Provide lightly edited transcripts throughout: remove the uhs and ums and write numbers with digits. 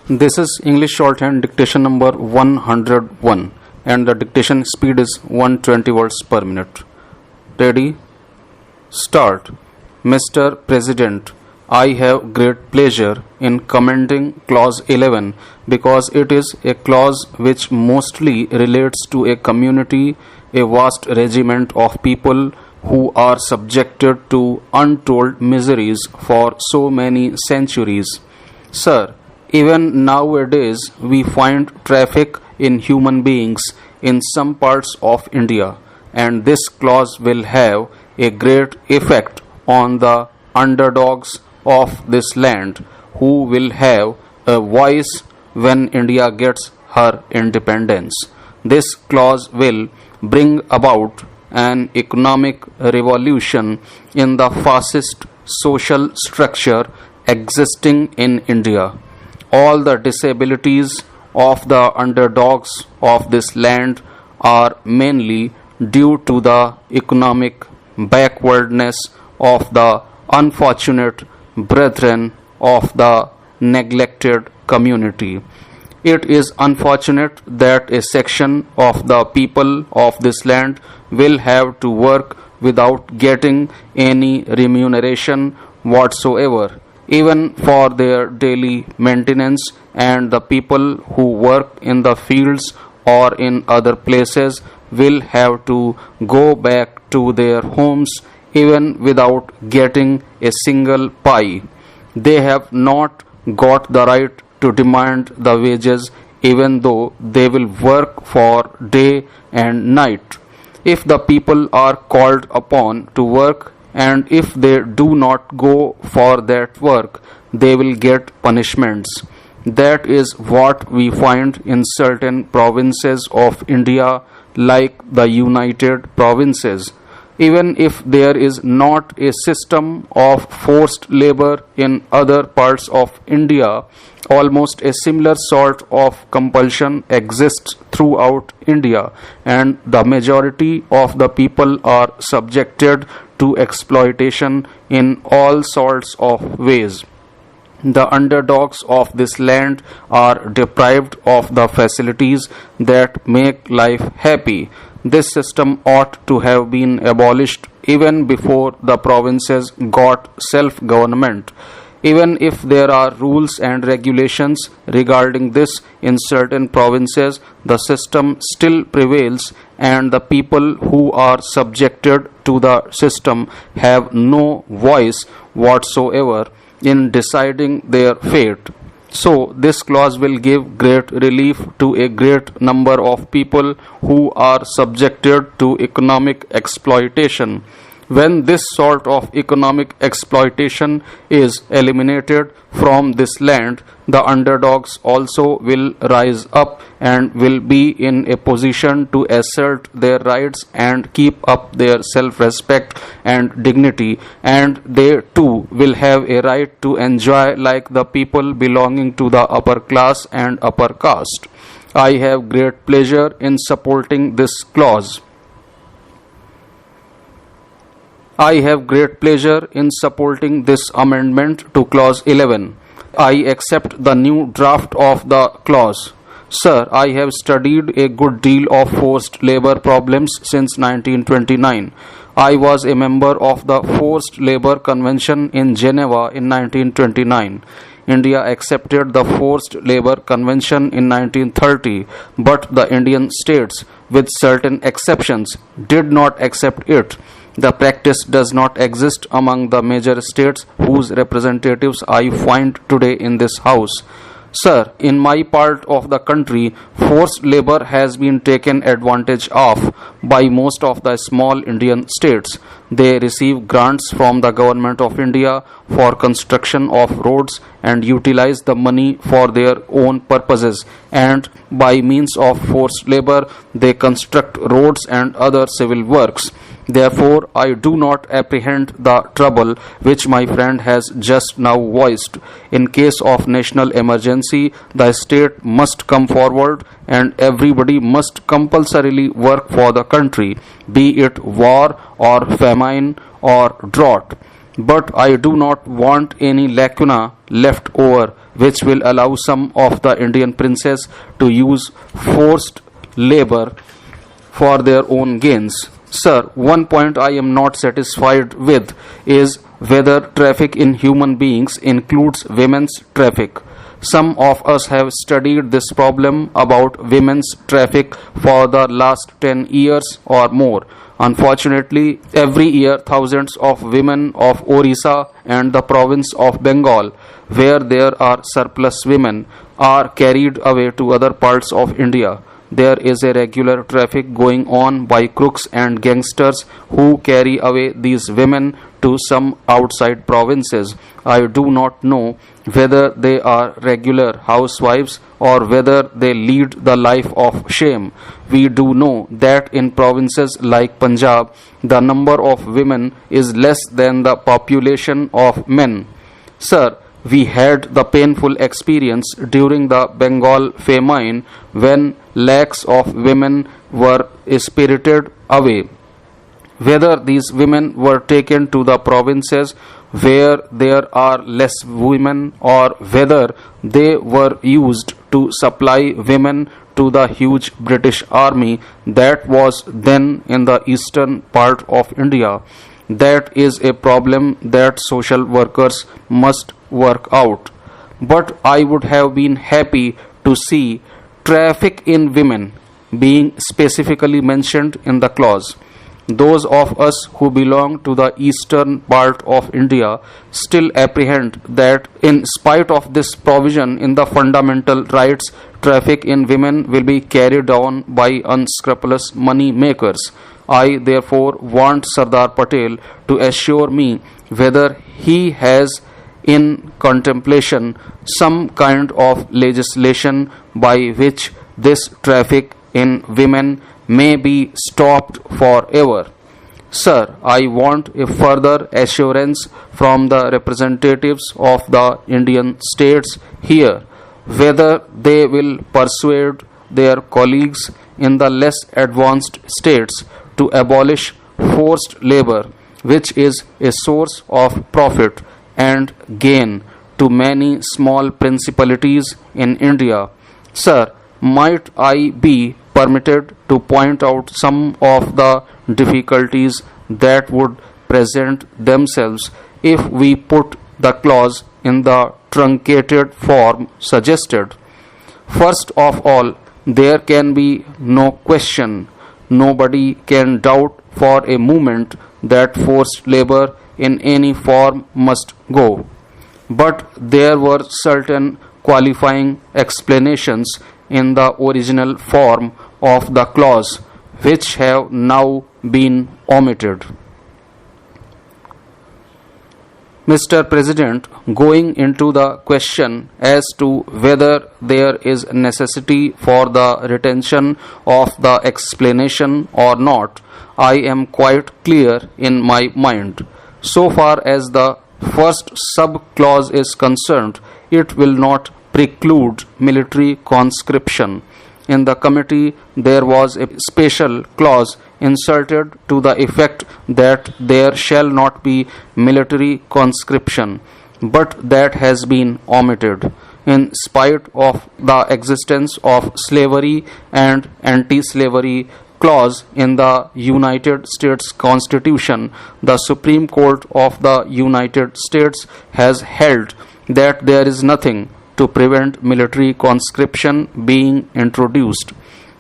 This is English shorthand dictation number 101 and the dictation speed is 120 words per minute. Ready? Start. Mr. President, I have great pleasure in commending clause 11 because it is a clause which mostly relates to a community, a vast regiment of people who are subjected to untold miseries for so many centuries. Sir, even nowadays we find traffic in human beings in some parts of India, and this clause will have a great effect on the underdogs of this land who will have a voice when India gets her independence. This clause will bring about an economic revolution in the fascist social structure existing in India. All the disabilities of the underdogs of this land are mainly due to the economic backwardness of the unfortunate brethren of the neglected community. It is unfortunate that a section of the people of this land will have to work without getting any remuneration whatsoever, even for their daily maintenance, and the people who work in the fields or in other places will have to go back to their homes even without getting a single pie. They have not got the right to demand the wages even though they will work for day and night. If the people are called upon to work and if they do not go for that work, they will get punishments. That is what we find in certain provinces of India, like the United Provinces. Even if there is not a system of forced labor in other parts of India, almost a similar sort of compulsion exists throughout India, and the majority of the people are subjected to exploitation in all sorts of ways. The underdogs of this land are deprived of the facilities that make life happy. This system ought to have been abolished even before the provinces got self-government. Even if there are rules and regulations regarding this in certain provinces, the system still prevails, and the people who are subjected to the system have no voice whatsoever in deciding their fate. So, this clause will give great relief to a great number of people who are subjected to economic exploitation. When this sort of economic exploitation is eliminated from this land, the underdogs also will rise up and will be in a position to assert their rights and keep up their self-respect and dignity, and they too will have a right to enjoy like the people belonging to the upper class and upper caste. I have great pleasure in supporting this clause. I have great pleasure in supporting this amendment to clause 11. I accept the new draft of the clause. Sir, I have studied a good deal of forced labor problems since 1929. I was a member of the Forced Labor Convention in Geneva in 1929. India accepted the Forced Labor Convention in 1930, but the Indian states, with certain exceptions, did not accept it. The practice does not exist among the major states whose representatives I find today in this House. Sir, in my part of the country, forced labor has been taken advantage of by most of the small Indian states. They receive grants from the Government of India for construction of roads and utilize the money for their own purposes, and by means of forced labor, they construct roads and other civil works. Therefore, I do not apprehend the trouble which my friend has just now voiced. In case of national emergency, the state must come forward and everybody must compulsorily work for the country, be it war or famine or drought. But I do not want any lacuna left over which will allow some of the Indian princes to use forced labor for their own gains. Sir, one point I am not satisfied with is whether traffic in human beings includes women's traffic. Some of us have studied this problem about women's traffic for the last 10 years or more. Unfortunately, every year thousands of women of Orissa and the province of Bengal, where there are surplus women, are carried away to other parts of India. There is a regular traffic going on by crooks and gangsters who carry away these women to some outside provinces. I do not know whether they are regular housewives or whether they lead the life of shame. We do know that in provinces like Punjab, the number of women is less than the population of men. Sir, we had the painful experience during the Bengal famine when lakhs of women were spirited away. Whether these women were taken to the provinces where there are less women or whether they were used to supply women to the huge British army that was then in the eastern part of India. That is a problem that social workers must work out. But I would have been happy to see traffic in women being specifically mentioned in the clause. Those of us who belong to the eastern part of India still apprehend that, in spite of this provision in the fundamental rights, traffic in women will be carried on by unscrupulous money makers. I therefore want Sardar Patel to assure me whether he has in contemplation some kind of legislation by which this traffic in women may be stopped forever. Sir, I want a further assurance from the representatives of the Indian states here whether they will persuade their colleagues in the less advanced states to abolish forced labor, which is a source of profit and gain to many small principalities in India. Sir, might I be permitted to point out some of the difficulties that would present themselves if we put the clause in the truncated form suggested? First of all, there can be no question, nobody can doubt for a moment that forced labor in any form must go. But there were certain qualifying explanations in the original form of the clause which have now been omitted. Mr. President, going into the question as to whether there is necessity for the retention of the explanation or not, I am quite clear in my mind. So far as the first sub-clause is concerned, it will not preclude military conscription. In the committee, there was a special clause inserted to the effect that there shall not be military conscription, but that has been omitted. In spite of the existence of slavery and anti-slavery clause in the United States Constitution, the Supreme Court of the United States has held that there is nothing to prevent military conscription being introduced.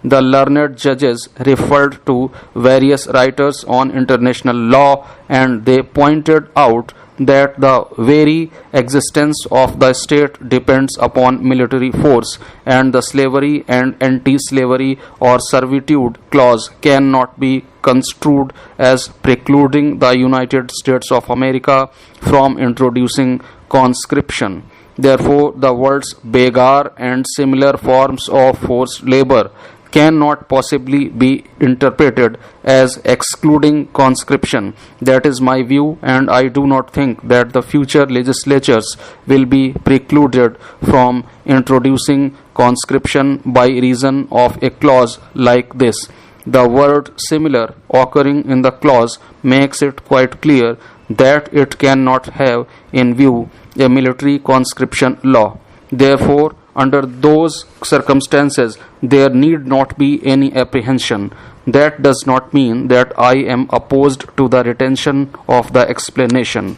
The learned judges referred to various writers on international law, and they pointed out that the very existence of the state depends upon military force, and the slavery and anti-slavery or servitude clause cannot be construed as precluding the United States of America from introducing conscription. Therefore, the words begar and similar forms of forced labor cannot possibly be interpreted as excluding conscription. That is my view, and I do not think that the future legislatures will be precluded from introducing conscription by reason of a clause like this. The word similar occurring in the clause makes it quite clear that it cannot have in view a military conscription law. Therefore, under those circumstances, there need not be any apprehension. That does not mean that I am opposed to the retention of the explanation.